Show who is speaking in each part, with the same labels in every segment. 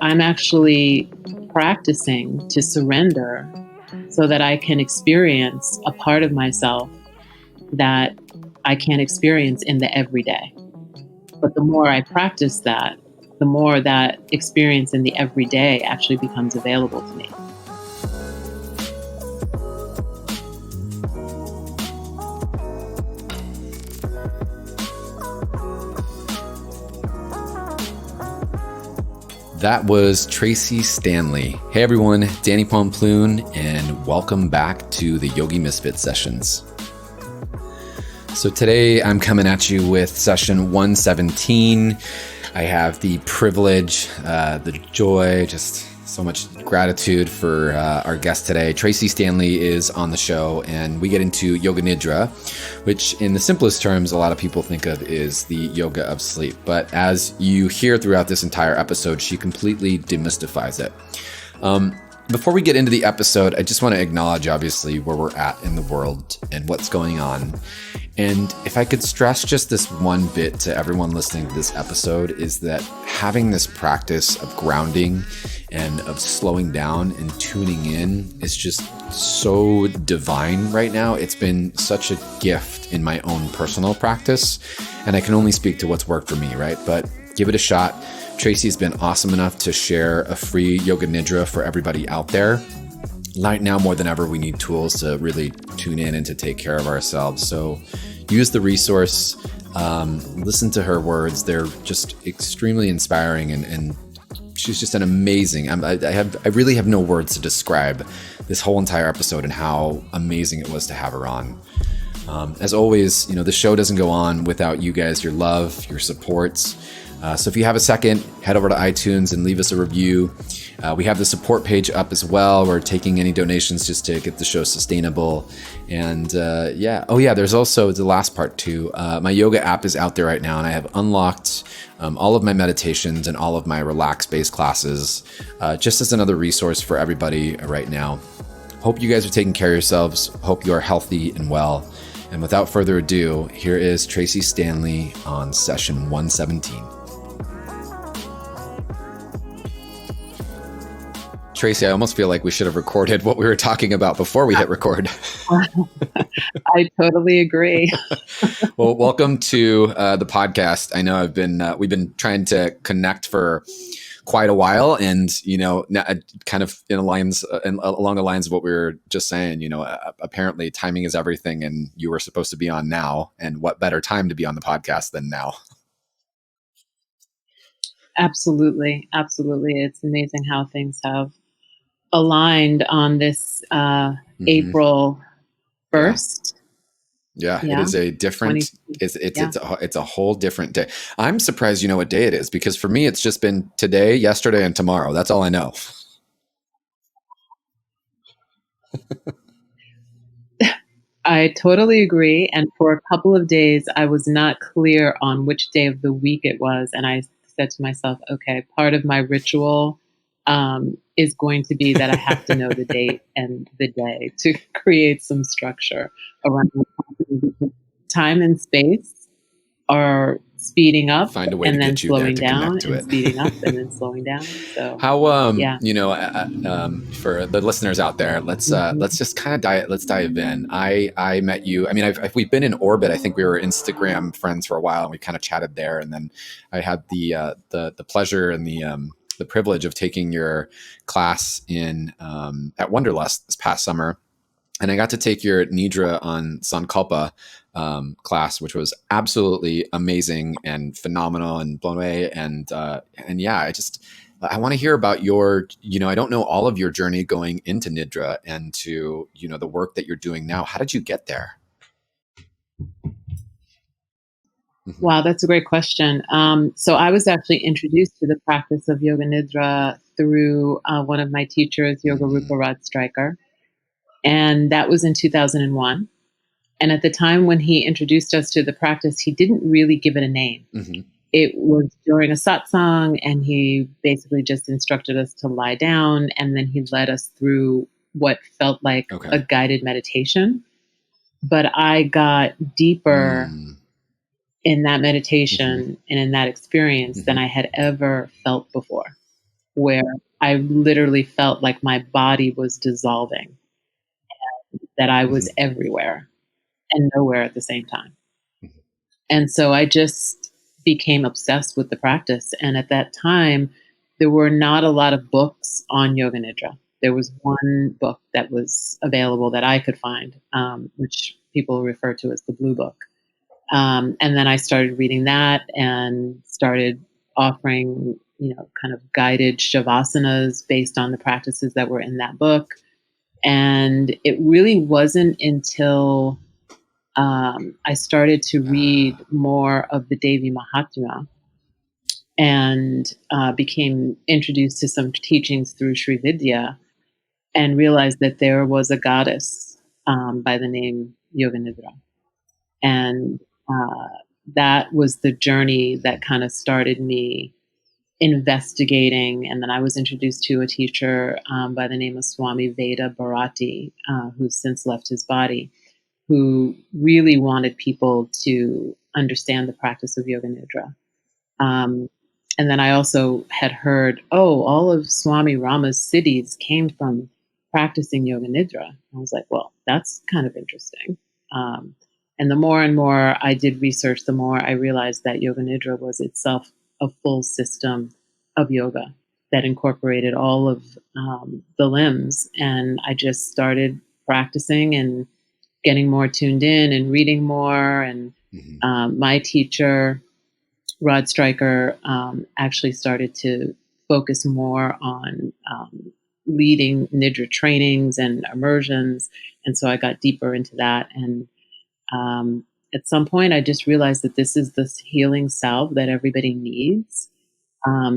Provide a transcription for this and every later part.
Speaker 1: I'm actually practicing to surrender so that I can experience a part of myself that I can't experience in the everyday. But the more I practice that, the more that experience in the everyday actually becomes available to me.
Speaker 2: That was Tracee Stanley. Hey everyone, Danny Pomploon, and welcome back to the Yogi Misfit Sessions. So today I'm coming at you with session 117. I have the privilege, the joy, just so much gratitude for our guest today. Tracee Stanley is on the show, and we get into Yoga Nidra, which in the simplest terms, a lot of people think of is the yoga of sleep. But as you hear throughout this entire episode, she completely demystifies it. Before we get into the episode, I just want to acknowledge, obviously, where we're at in the world and what's going on. And if I could stress just this one bit to everyone listening to this episode, is that having this practice of grounding and of slowing down and tuning in is just so divine right now. It's been such a gift in my own personal practice, and I can only speak to what's worked for me, right? But give it a shot. Tracee's been awesome enough to share a free Yoga Nidra for everybody out there. Right now, more than ever, we need tools to really tune in and to take care of ourselves. So use the resource, listen to her words. They're just extremely inspiring, and she's just an amazing, I really have no words to describe this whole entire episode and how amazing it was to have her on. As always, the show doesn't go on without you guys, your love, your supports. So if you have a second, head over to iTunes and leave us a review. We have the support page up as well. We're taking any donations just to get the show sustainable. And there's also the last part too. My yoga app is out there right now, and I have unlocked all of my meditations and all of my relax-based classes just as another resource for everybody right now. Hope you guys are taking care of yourselves. Hope you are healthy and well. And without further ado, here is Tracee Stanley on session 117. Tracee, I almost feel like we should have recorded what we were talking about before we hit record.
Speaker 1: I totally agree.
Speaker 2: Well, welcome to the podcast. I know we've been trying to connect for quite a while, and kind of along the lines of what we were just saying. Apparently timing is everything, and you were supposed to be on now, and what better time to be on the podcast than now?
Speaker 1: Absolutely. It's amazing how things have aligned on this April 1st.
Speaker 2: Yeah, it is a different, it's a whole different day. I'm surprised you know what day it is, because for me, it's just been today, yesterday, and tomorrow. That's all I know.
Speaker 1: I totally agree. And for a couple of days, I was not clear on which day of the week it was. And I said to myself, okay, part of my ritual is going to be that I have to know the date and the day to create some structure around time and space are speeding up.
Speaker 2: Find a way
Speaker 1: and
Speaker 2: to
Speaker 1: then
Speaker 2: get you
Speaker 1: slowing
Speaker 2: there to
Speaker 1: down
Speaker 2: connect to
Speaker 1: and
Speaker 2: it.
Speaker 1: speeding up and then slowing down. So
Speaker 2: how for the listeners out there, let's just kind of dive in. I met you. I mean, we've been in orbit. I think we were Instagram friends for a while, and we kind of chatted there. And then I had the pleasure and the privilege of taking your class at Wanderlust this past summer. And I got to take your Nidra on culpa class, which was absolutely amazing and phenomenal and blown away. And yeah, I want to hear about your, I don't know all of your journey going into Nidra and to, the work that you're doing now. How did you get there?
Speaker 1: Wow, that's a great question. So I was actually introduced to the practice of Yoga Nidra through one of my teachers, Yoga Rupa Rod Stryker. And that was in 2001. And at the time when he introduced us to the practice, he didn't really give it a name. Mm-hmm. It was during a satsang, and he basically just instructed us to lie down. And then he led us through what felt like a guided meditation. But I got deeper in that meditation and in that experience than I had ever felt before. where I literally felt like my body was dissolving, that I was
Speaker 2: Mhm.
Speaker 1: everywhere and nowhere at the same time.
Speaker 2: Mhm.
Speaker 1: And so I just became obsessed with the practice. And at that time, there were not a lot of books on Yoga Nidra. There was one book that was available that I could find, which people refer to as the Blue Book. And then I started reading that and started offering, kind of guided shavasanas based on the practices that were in that book. And it really wasn't until I started to read more of the Devi Mahatmya and became introduced to some teachings through Sri Vidya and realized that there was a goddess by the name Yoga Nidra. And that was the journey that kind of started me investigating. And then I was introduced to a teacher by the name of Swami Veda Bharati, who's since left his body, who really wanted people to understand the practice of Yoga Nidra. Um, and then I also had heard, all of Swami Rama's siddhis came from practicing Yoga Nidra. I was like, well, that's kind of interesting. Um, and the more and more I did research, the more I realized that Yoga Nidra was itself a full system of yoga that incorporated all of the limbs. And I just started practicing and getting more tuned in and reading more. And
Speaker 2: Mhm.
Speaker 1: my teacher, Rod Stryker, actually started to focus more on leading Nidra trainings and immersions. And so I got deeper into that. And at some point, I just realized that this is this healing salve that everybody needs.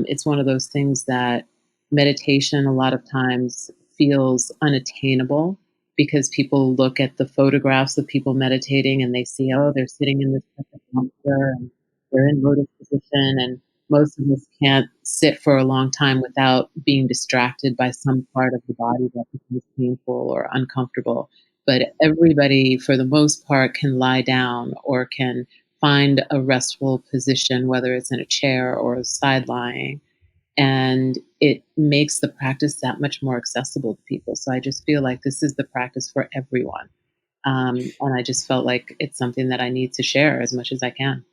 Speaker 1: It's one of those things that meditation a lot of times feels unattainable because people look at the photographs of people meditating and they see, they're sitting in this perfect posture and they're in lotus position. And most of us can't sit for a long time without being distracted by some part of the body that becomes painful or uncomfortable. But everybody, for the most part, can lie down or can find a restful position, whether it's in a chair or side lying. And it makes the practice that much more accessible to people. So I just feel like this is the practice for everyone. And I just felt like it's something that I need to share as much as I can.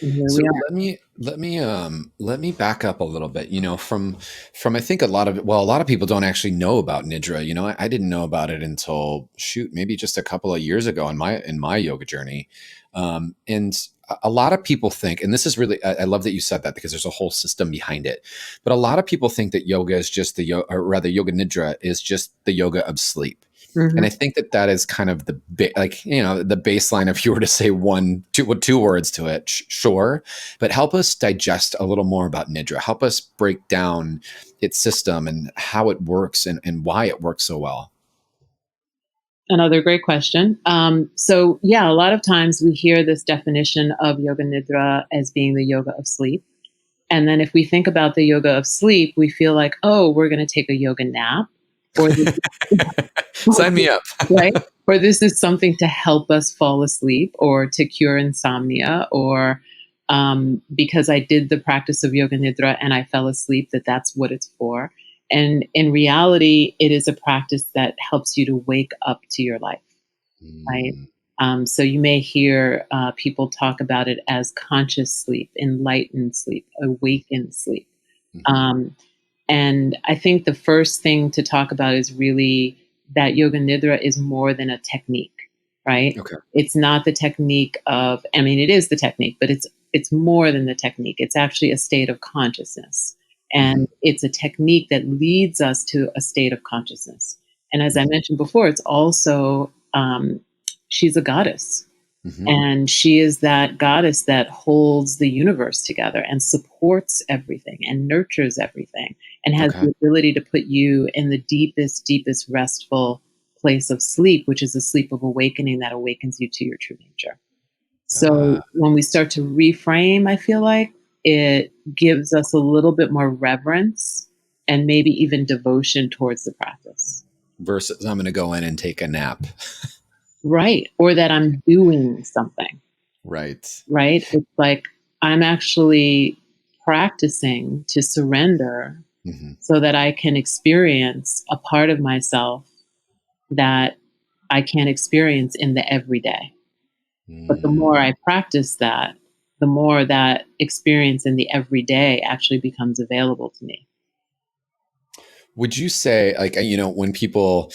Speaker 1: And here
Speaker 2: So
Speaker 1: we are.
Speaker 2: let me back up a little bit. From I think a lot of people don't actually know about Nidra. I didn't know about it until maybe just a couple of years ago in my yoga journey. And a lot of people think, and this is really, I love that you said that because there's a whole system behind it. But a lot of people think that yoga is just or rather, Yoga Nidra is just the yoga of sleep. And I
Speaker 1: Hmm.
Speaker 2: think that is kind of the the baseline. If you were to say two words to it, sure, but help us digest a little more about Nidra. Help us break down its system and how it works and why it works so well.
Speaker 1: Another great question. So, yeah, a lot of times we hear this definition of Yoga Nidra as being the yoga of sleep. And then if we think about the yoga of sleep, we feel like, we're going to take a yoga nap, or this
Speaker 2: Sign me up.
Speaker 1: right? Or this is something to help us fall asleep or to cure insomnia, or because I did the practice of Yoga Nidra and I fell asleep, that's what it's for. And in reality, it is a practice that helps you to wake up to your life, right?
Speaker 2: Mm,
Speaker 1: So you may hear people talk about it as conscious sleep, enlightened sleep, awakened sleep.
Speaker 2: mhm.
Speaker 1: Um, and I think the first thing to talk about is really that Yoga Nidra is more than a technique, right?
Speaker 2: Okay.
Speaker 1: It's not the technique of, I mean, it is the technique, but it's more than the technique. It's actually a state of consciousness.
Speaker 2: Mhm,
Speaker 1: And it's a technique that leads us to a state of consciousness. And as I
Speaker 2: mhm,
Speaker 1: mentioned before, it's also, she's a goddess.
Speaker 2: mhm.
Speaker 1: And she is that goddess that holds the universe together and supports everything and nurtures everything and has
Speaker 2: Okay.
Speaker 1: the ability to put you in the deepest, deepest restful place of sleep, which is a sleep of awakening that awakens you to your true nature.
Speaker 2: Uh,
Speaker 1: So when we start to reframe, I feel like it gives us a little bit more reverence and maybe even devotion towards the practice.
Speaker 2: versus I'm going to go in and take a nap.
Speaker 1: Right. Or that I'm doing something.
Speaker 2: Right.
Speaker 1: Right? It's like I'm actually practicing to surrender so that I can experience a part of myself that I can't experience in the everyday. But the more I practice that, the more that experience in the everyday actually becomes available to me.
Speaker 2: Would you say, like, when people,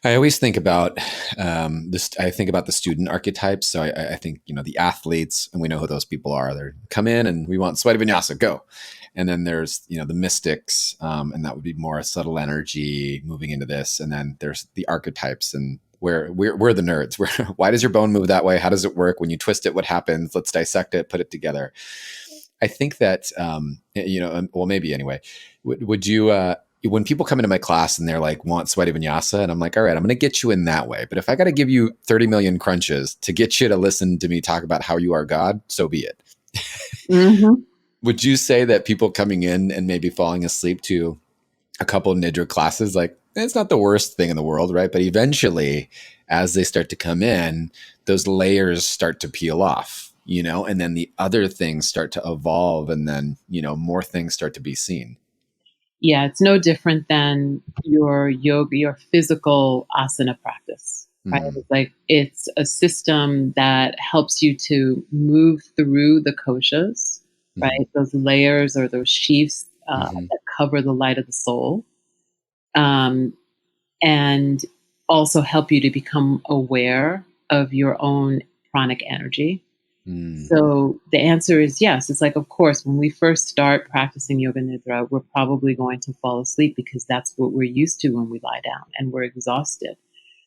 Speaker 2: I always think about this. I think about the student archetypes. So I think, the athletes, and we know who those people are. They come in and we want sweaty vinyasa, go. And then there's, the mystics, and that would be more a subtle energy moving into this. And then there's the archetypes, and we're the nerds. Why does your bone move that way? How does it work? When you twist it, what happens? Let's dissect it, put it together. I think that, well, maybe anyway, would you, when people come into my class and they're like, want sweaty vinyasa, and I'm like, all right, I'm going to get you in that way. But if I got to give you 30 million crunches to get you to listen to me talk about how you are God, so be it. Would you say that people coming in and maybe falling asleep to a couple of Nidra classes, like, it's not the worst thing in the world, right? But eventually, as they start to come in, those layers start to peel off, and then the other things start to evolve, and then, more things start to be seen.
Speaker 1: Yeah, it's no different than your yoga, your physical asana practice, right? It's like, it's a system that helps you to move through the koshas, right? Those layers or those sheaths that cover the light of the soul, and also help you to become aware of your own pranic energy. So the answer is yes. It's like, of course, when we first start practicing Yoga Nidra, we're probably going to fall asleep because that's what we're used to when we lie down and we're exhausted.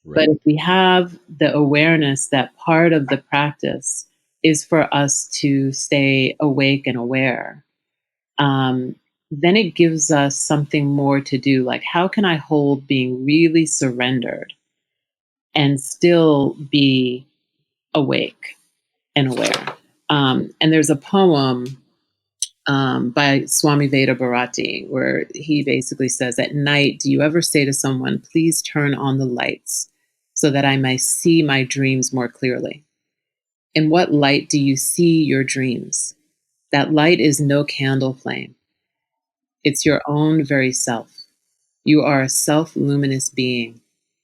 Speaker 1: Right. But if we have the awareness that part of the practice is for us to stay awake and aware, then it gives us something more to do. Like, how can I hold being really surrendered and still be awake and aware? And there's a poem by Swami Veda Bharati where he basically says, at night, do you ever say to someone, please turn on the lights so that I may see my dreams more clearly? In what light do you see your dreams? That light is no candle flame. It's your own very self. You are a self-luminous being,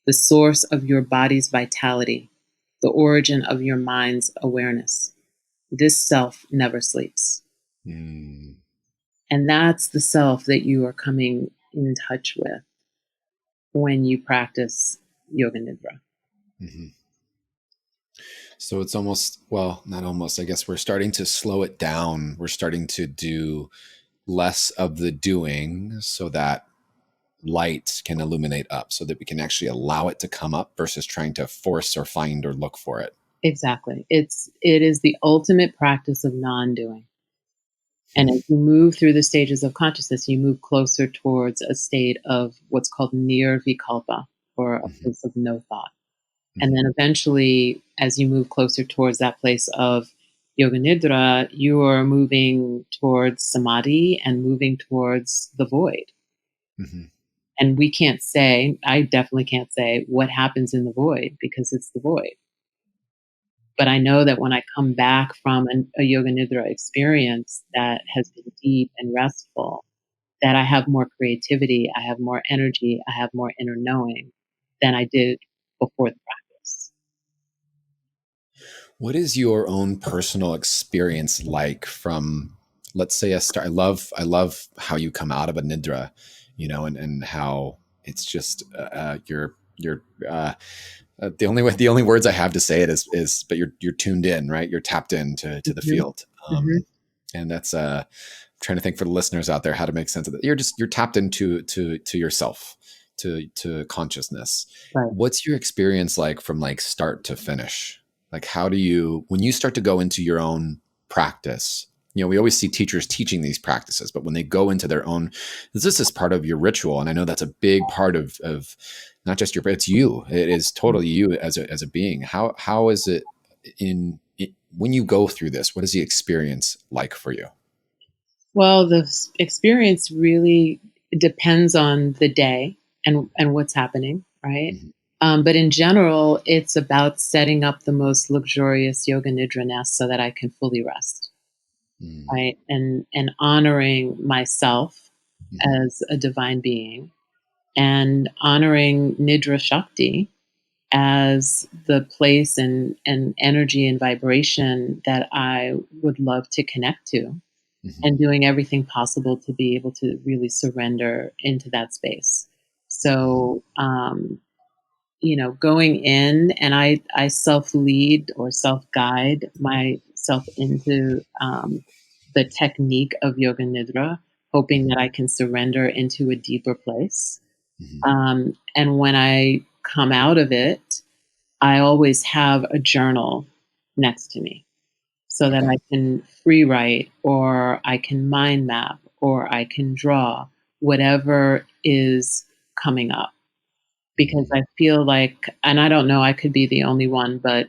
Speaker 1: the source of your body's vitality, the origin of your mind's awareness. This self never sleeps. And that's the self that you are coming in touch with when you practice Yoga Nidra.
Speaker 2: So it's almost, well, not almost, I guess we're starting to slow it down. We're starting to do less of the doing so that light can illuminate up, so that we can actually allow it to come up versus trying to force or find or look for it.
Speaker 1: Exactly. It is the ultimate practice of non-doing. And as you move through the stages of consciousness, you move closer towards a state of what's called nirvikalpa, or a place of no thought. And then eventually, as you move closer towards that place of Yoga Nidra, you are moving towards samadhi and moving towards the void. And we can't say, I definitely can't say what happens in the void, because it's the void. But I know that when I come back from a Yoga Nidra experience that has been deep and restful, that I have more creativity, I have more energy, I have more inner knowing than I did before the practice.
Speaker 2: What is your own personal experience like from, let's say, a start? I love how you come out of a Nidra, and how it's just you're the only words I have to say it is, but you're tuned in, right? You're tapped into the field. And that's I'm trying to think for the listeners out there how to make sense of that. You're tapped into yourself, to consciousness. Right. What's your experience like from like start to finish? Like, how do you, when you start to go into your own practice, we always see teachers teaching these practices, but when they go into their own, this is part of your ritual. And I know that's a big part of not just it's you, it is totally you as a being. How is it when you go through this, what is the experience like for you?
Speaker 1: Well, the experience really depends on the day and what's happening, right? But in general, it's about setting up the most luxurious Yoga Nidra nest so that I can fully rest, right? And honoring myself as a divine being, and honoring Nidra Shakti as the place and energy and vibration that I would love to connect to, and doing everything possible to be able to really surrender into that space. So, going in, and I self lead or self guide myself into the technique of Yoga Nidra, hoping that I can surrender into a deeper place. And when I come out of it, I always have a journal next to me so that I can free write, or I can mind map, or I can draw whatever is coming up. Because I feel like, and I don't know, I could be the only one, but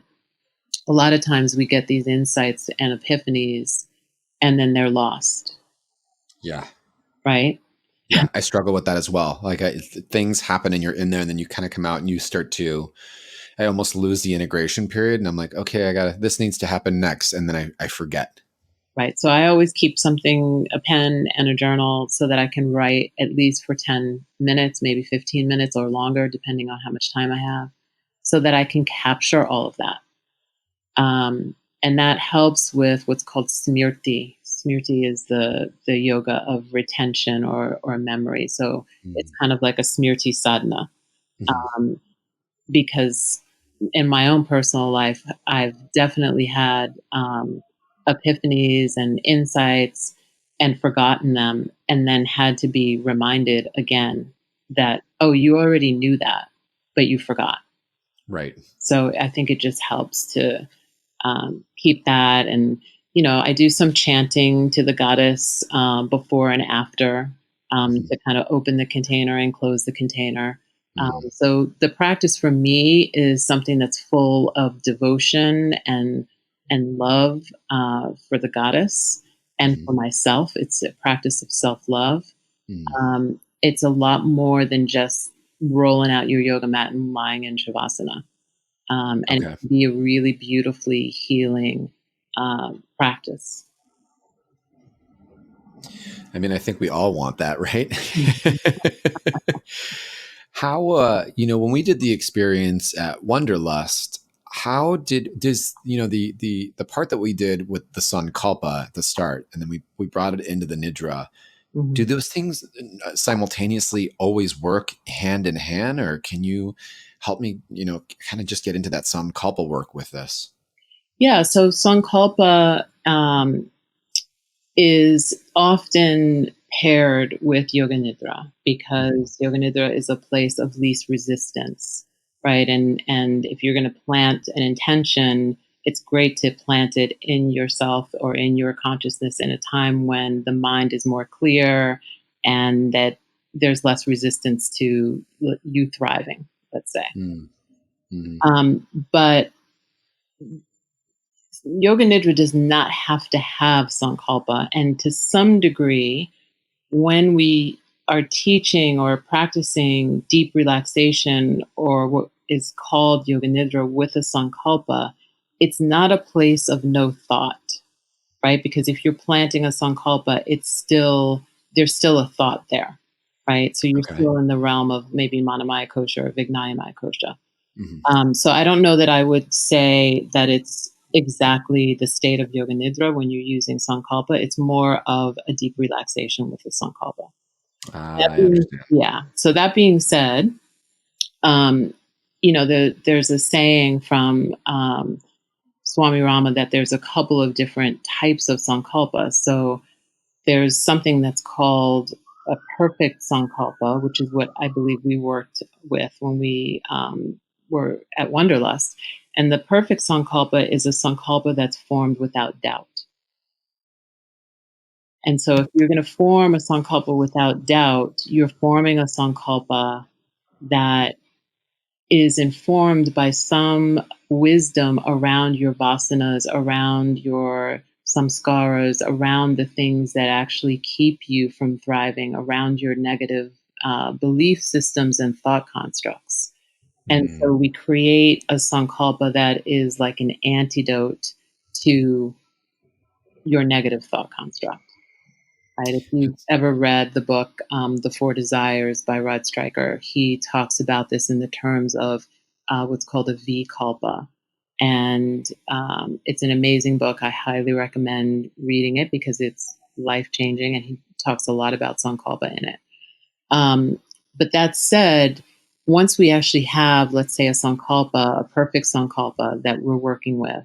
Speaker 1: a lot of times we get these insights and epiphanies and then they're lost.
Speaker 2: Yeah.
Speaker 1: Right?
Speaker 2: Yeah. I struggle with that as well. Like things happen and you're in there and then you kind of come out and you start to, I almost lose the integration period. And I'm like, okay, this needs to happen next. And then I forget.
Speaker 1: Right. So I always keep something, a pen and a journal, so that I can write at least for 10 minutes, maybe 15 minutes or longer, depending on how much time I have, so that I can capture all of that. And that helps with what's called smriti. Smriti is the yoga of retention or memory. So it's kind of like a smriti sadhana. Because in my own personal life, I've definitely had epiphanies and insights and forgotten them, and then had to be reminded again that, oh, you already knew that, but you forgot.
Speaker 2: Right.
Speaker 1: So I think it just helps to keep that. And, I do some chanting to the goddess before and after to kind of open the container and close the container. So the practice for me is something that's full of devotion and love for the goddess and for myself. It's a practice of self-love. It's a lot more than just rolling out your yoga mat and lying in shavasana. And it can be a really beautifully healing practice.
Speaker 2: I mean, I think we all want that, right? How, when we did the experience at Wanderlust, how does the part that we did with the sun culpa at the start, and then we brought it into the Nidra, do those things simultaneously always work hand in hand, or can you help me, kind of just get into that sankalpa work with this?
Speaker 1: Yeah. So sankalpa is often paired with Yoga Nidra, because Yoga Nidra is a place of least resistance, right? And if you're going to plant an intention, it's great to plant it in yourself or in your consciousness in a time when the mind is more clear and that there's less resistance to you thriving, let's say. But Yoga Nidra does not have to have sankalpa. And to some degree, when we are teaching or practicing deep relaxation, or what is called Yoga Nidra with a sankalpa, it's not a place of no thought, right? Because if you're planting a sankalpa, there's still a thought there, right? So you're still in the realm of maybe manamaya kosha or vijnanamaya kosha. So I don't know that I would say that it's exactly the state of Yoga Nidra when you're using sankalpa. It's more of a deep relaxation with the sankalpa.
Speaker 2: I understand.
Speaker 1: Yeah. So that being said, there's a saying from Swami Rama that there's a couple of different types of sankalpa. So there's something that's called a perfect sankalpa, which is what I believe we worked with when we were at Wanderlust. And the perfect sankalpa is a sankalpa that's formed without doubt. And so if you're going to form a sankalpa without doubt, you're forming a sankalpa that is informed by some wisdom around your vasanas, around your samskaras, around the things that actually keep you from thriving, around your negative belief systems and thought constructs. And so we create a sankalpa that is like an antidote to your negative thought construct. right? If you've ever read the book, The Four Desires by Rod Stryker, he talks about this in the terms of what's called a V culpa. And it's an amazing book. I highly recommend reading it because it's life-changing, and he talks a lot about sankalpa in it. But that said, once we actually have, let's say, a sankalpa, a perfect sankalpa that we're working with,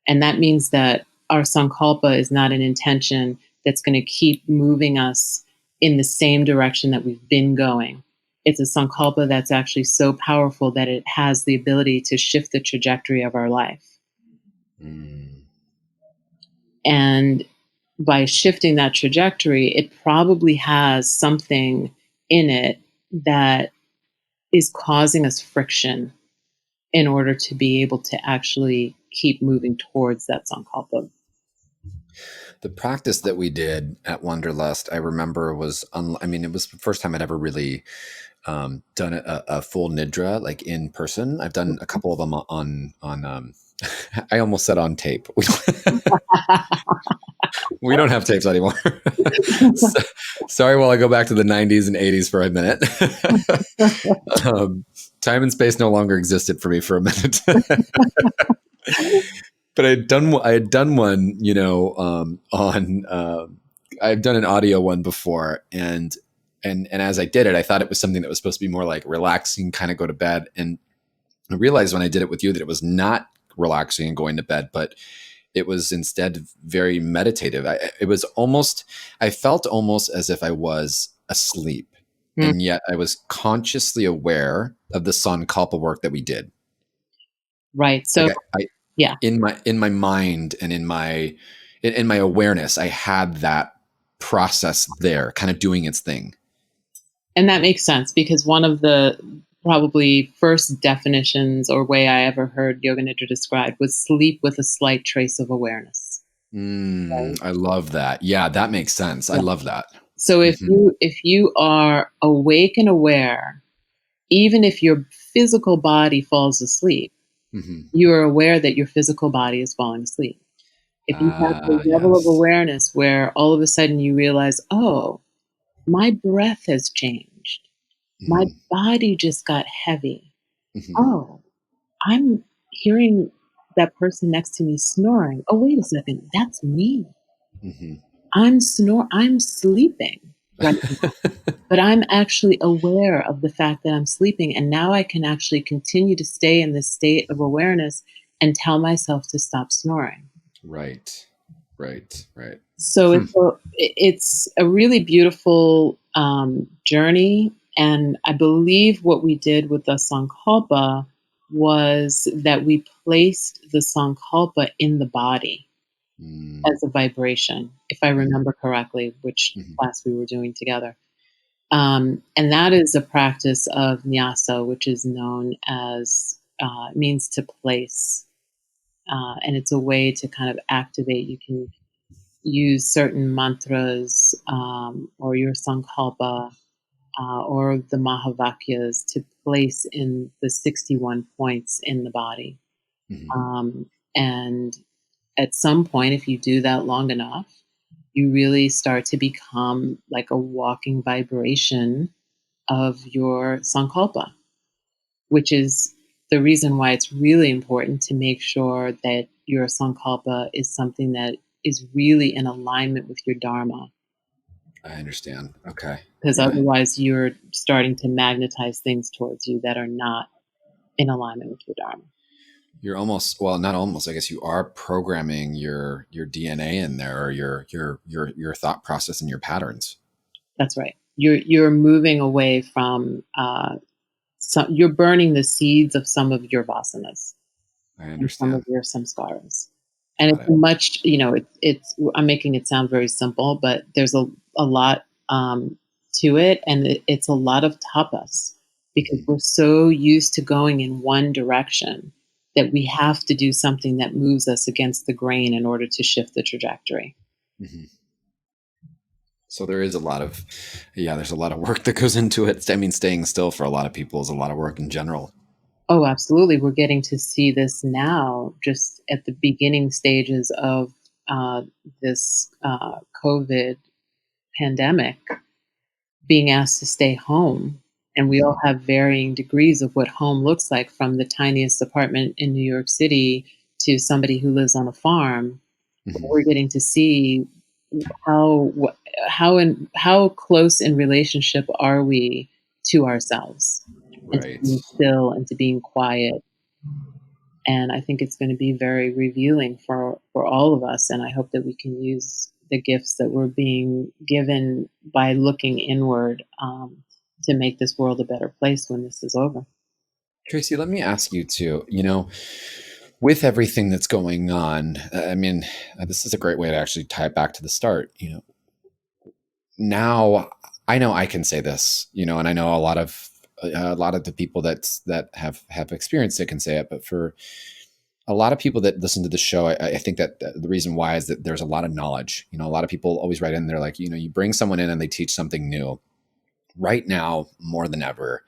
Speaker 1: and that means that our sankalpa is not an intention that's going to keep moving us in the same direction that we've been going. It's a sankalpa that's actually so powerful that it has the ability to shift the trajectory of our life. And by shifting that trajectory, it probably has something in it that is causing us friction in order to be able to actually keep moving towards that sankalpa.
Speaker 2: The practice that we did at Wanderlust, I remember was, it was the first time I'd ever really done a full Nidra, like in person. I've done a couple of them on I almost said on tape. We don't have tapes anymore. Sorry while I go back to the 90s and 80s for a minute. Time and space no longer existed for me for a minute. But I had done one, I've done an audio one before, and as I did it, I thought it was something that was supposed to be more like relaxing, kind of go to bed. And I realized when I did it with you that it was not relaxing and going to bed, but it was instead very meditative. I felt almost as if I was asleep, and yet I was consciously aware of the sankalpa work that we did.
Speaker 1: Right. So,
Speaker 2: yeah, in my mind and in my awareness, I had that process there, kind of doing its thing.
Speaker 1: And that makes sense, because one of the probably first definitions or way I ever heard Yoga Nidra described was sleep with a slight trace of awareness.
Speaker 2: Right? I love that. Yeah, that makes sense. Yeah. I love that.
Speaker 1: So if you are awake and aware, even if your physical body falls asleep, you are aware that your physical body is falling asleep. If you have the level of awareness where all of a sudden you realize, oh, my breath has changed. My body just got heavy. Oh, I'm hearing that person next to me snoring. Oh, wait a second. That's me. I'm sleeping right now. But I'm actually aware of the fact that I'm sleeping. And now I can actually continue to stay in this state of awareness and tell myself to stop snoring.
Speaker 2: Right.
Speaker 1: So it's a really beautiful journey. And I believe what we did with the sankalpa was that we placed the sankalpa in the body as a vibration, if I remember correctly, which class we were doing together. And that is a practice of nyasa, which is known as, means to place. And it's a way to kind of activate. You can use certain mantras or your sankalpa or the mahavakyas to place in the 61 points in the body. And at some point, if you do that long enough, you really start to become like a walking vibration of your sankalpa, which is the reason why it's really important to make sure that your sankalpa is something that is really in alignment with your dharma.
Speaker 2: I understand. Okay.
Speaker 1: Because otherwise you're starting to magnetize things towards you that are not in alignment with your dharma.
Speaker 2: You're almost, well, not almost, I guess you are programming your DNA in there, or your thought process and your patterns. That's
Speaker 1: right. You're moving away from you're burning the seeds of some of your vasanas.
Speaker 2: I understand.
Speaker 1: And some of your samskaras. And it's much, it's I'm making it sound very simple, but there's a lot to it, and it's a lot of tapas, because we're so used to going in one direction that we have to do something that moves us against the grain in order to shift the trajectory.
Speaker 2: So there is a lot of, there's a lot of work that goes into it. I mean, staying still for a lot of people is a lot of work in general.
Speaker 1: Oh, absolutely. We're getting to see this now, just at the beginning stages of this COVID pandemic, being asked to stay home. And we all have varying degrees of what home looks like, from the tiniest apartment in New York City to somebody who lives on a farm. We're getting to see how how close in relationship are we to ourselves, and to
Speaker 2: Right.
Speaker 1: being still and to being quiet. And I think it's going to be very revealing for all of us. And I hope that we can use the gifts that we're being given by looking inward, to make this world a better place when this is over.
Speaker 2: Tracee, let me ask you too, with everything that's going on, I mean, this is a great way to actually tie it back to the start. Now I know I can say this, and I know a lot of the people that have experienced it can say it, but for a lot of people that listen to the show, I think that the reason why is that there's a lot of knowledge. A lot of people always write in, they're like, you bring someone in and they teach something new. Right now, more than ever,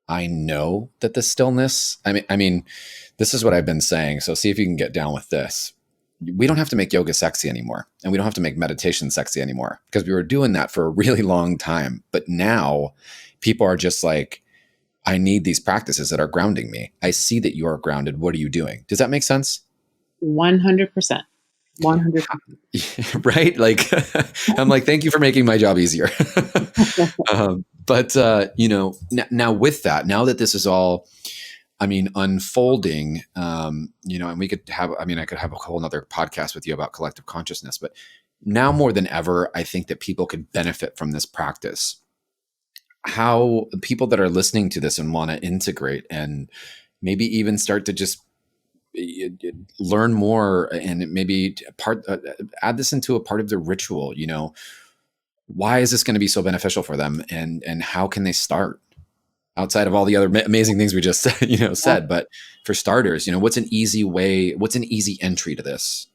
Speaker 2: I know that the stillness, I mean, this is what I've been saying. So see if you can get down with this. We don't have to make yoga sexy anymore. And we don't have to make meditation sexy anymore, because we were doing that for a really long time. But now people are just like, I need these practices that are grounding me. I see that you are grounded. What are you doing? Does that make sense?
Speaker 1: 100%. 100%.
Speaker 2: Right? Like, I'm like, thank you for making my job easier. But now with that, now that this is all, unfolding, and we could have, I could have a whole nother podcast with you about collective consciousness, but now more than ever, I think that people could benefit from this practice. How people that are listening to this and want to integrate and maybe even start to just learn more, and maybe add this into a part of their ritual, why is this going to be so beneficial for them, and how can they start outside of all the other amazing things we just said, but for starters, what's an easy entry to this?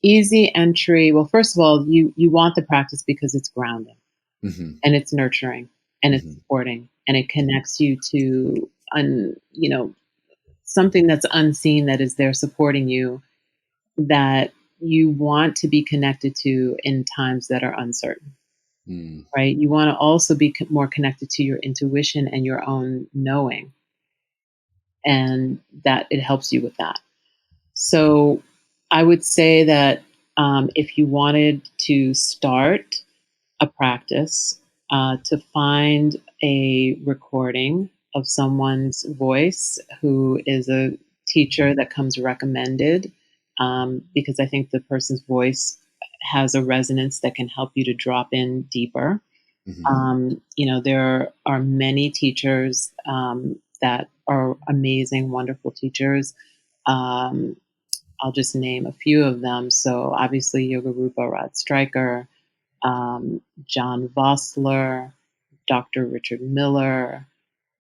Speaker 1: Easy entry. Well, first of all, you want the practice because it's grounding, and it's nurturing, and it's supporting, and it connects you to something that's unseen, that is there supporting you, that you want to be connected to in times that are uncertain. Right? You want to also be more connected to your intuition and your own knowing, and that it helps you with that. So I would say that, if you wanted to start a practice, to find a recording of someone's voice who is a teacher that comes recommended, because I think the person's voice has a resonance that can help you to drop in deeper. There are many teachers that are amazing, wonderful teachers. I'll just name a few of them. So obviously Yoga Rupa Rod Stryker, John Vossler, Dr. Richard Miller,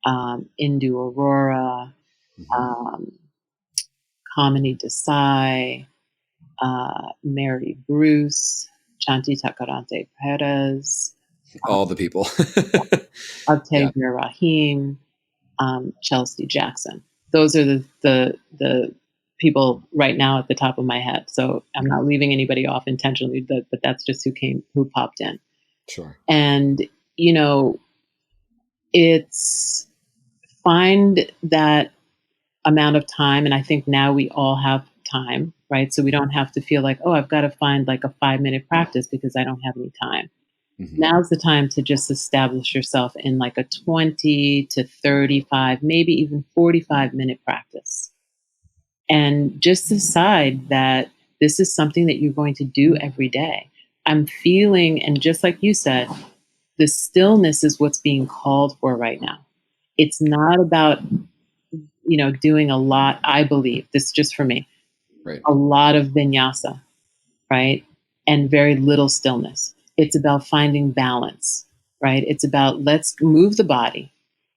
Speaker 1: Indu Aurora, Kamini Desai, Mary Bruce, Chanti Takarante Perez,
Speaker 2: All the people.
Speaker 1: Octavia Rahim, Chelsea Jackson. Those are the people right now at the top of my head. So I'm not leaving anybody off intentionally, but that's just who popped in.
Speaker 2: Sure.
Speaker 1: And, it's find that amount of time. And I think now we all have time, right? So we don't have to feel like, oh, I've got to find like a 5-minute practice because I don't have any time. Now's the time to just establish yourself in like a 20 to 35, maybe even 45-minute practice. And just decide that this is something that you're going to do every day. I'm feeling, and just like you said, the stillness is what's being called for right now. It's not about, doing a lot, I believe, this is just for me,
Speaker 2: Right.
Speaker 1: a lot of vinyasa, right? And very little stillness. It's about finding balance, right? It's about, let's move the body.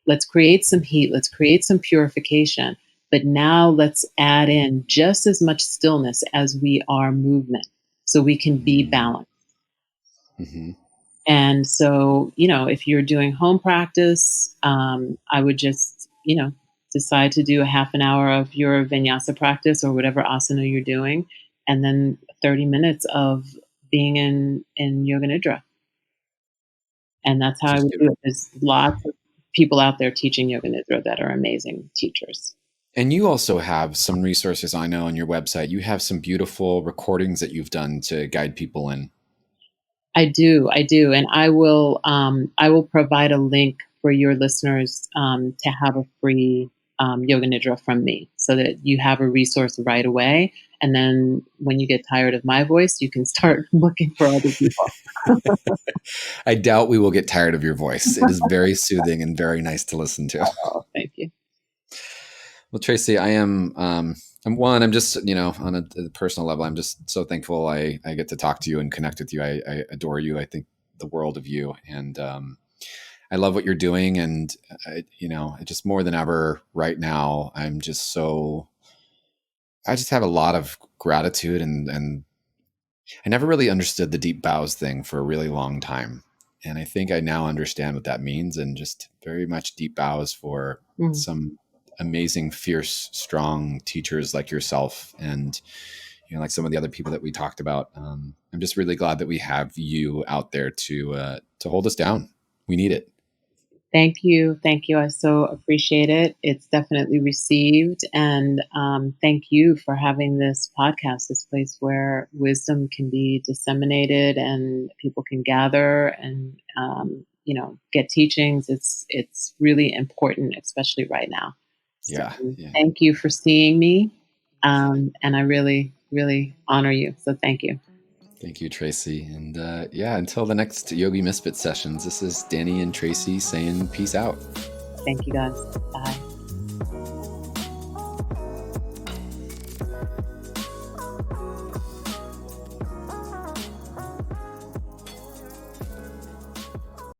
Speaker 1: Let's create some heat. Let's create some purification. But now let's add in just as much stillness as we are movement, so we can be balanced. And so, if you're doing home practice, I would just, decide to do a half an hour of your vinyasa practice or whatever asana you're doing, and then 30 minutes of being in Yoga Nidra. And that's how I would do it. There's lots of people out there teaching Yoga Nidra that are amazing teachers.
Speaker 2: And you also have some resources, I know, on your website. You have some beautiful recordings that you've done to guide people in.
Speaker 1: I do, and I will provide a link for your listeners to have a free Yoga Nidra from me, so that you have a resource right away. And then when you get tired of my voice, you can start looking for other people.
Speaker 2: I doubt we will get tired of your voice. It is very soothing and very nice to listen to.
Speaker 1: Oh, thank you.
Speaker 2: Well, Tracee, I'm just, on a personal level, I'm just so thankful I get to talk to you and connect with you. I adore you. I think the world of you. And I love what you're doing. And, just more than ever right now, I just have a lot of gratitude and I never really understood the deep bows thing for a really long time. And I think I now understand what that means, and just very much deep bows for some amazing, fierce, strong teachers like yourself. And, like some of the other people that we talked about. I'm just really glad that we have you out there to hold us down. We need it.
Speaker 1: Thank you. I so appreciate it. It's definitely received. And thank you for having this podcast, this place where wisdom can be disseminated and people can gather and, get teachings. It's really important, especially right now. So
Speaker 2: yeah.
Speaker 1: Thank you for seeing me. And I really, really honor you. So thank you.
Speaker 2: Thank you, Tracee. And until the next Yogi Misfit sessions, this is Danny and Tracee saying peace out.
Speaker 1: Thank you, guys. Bye.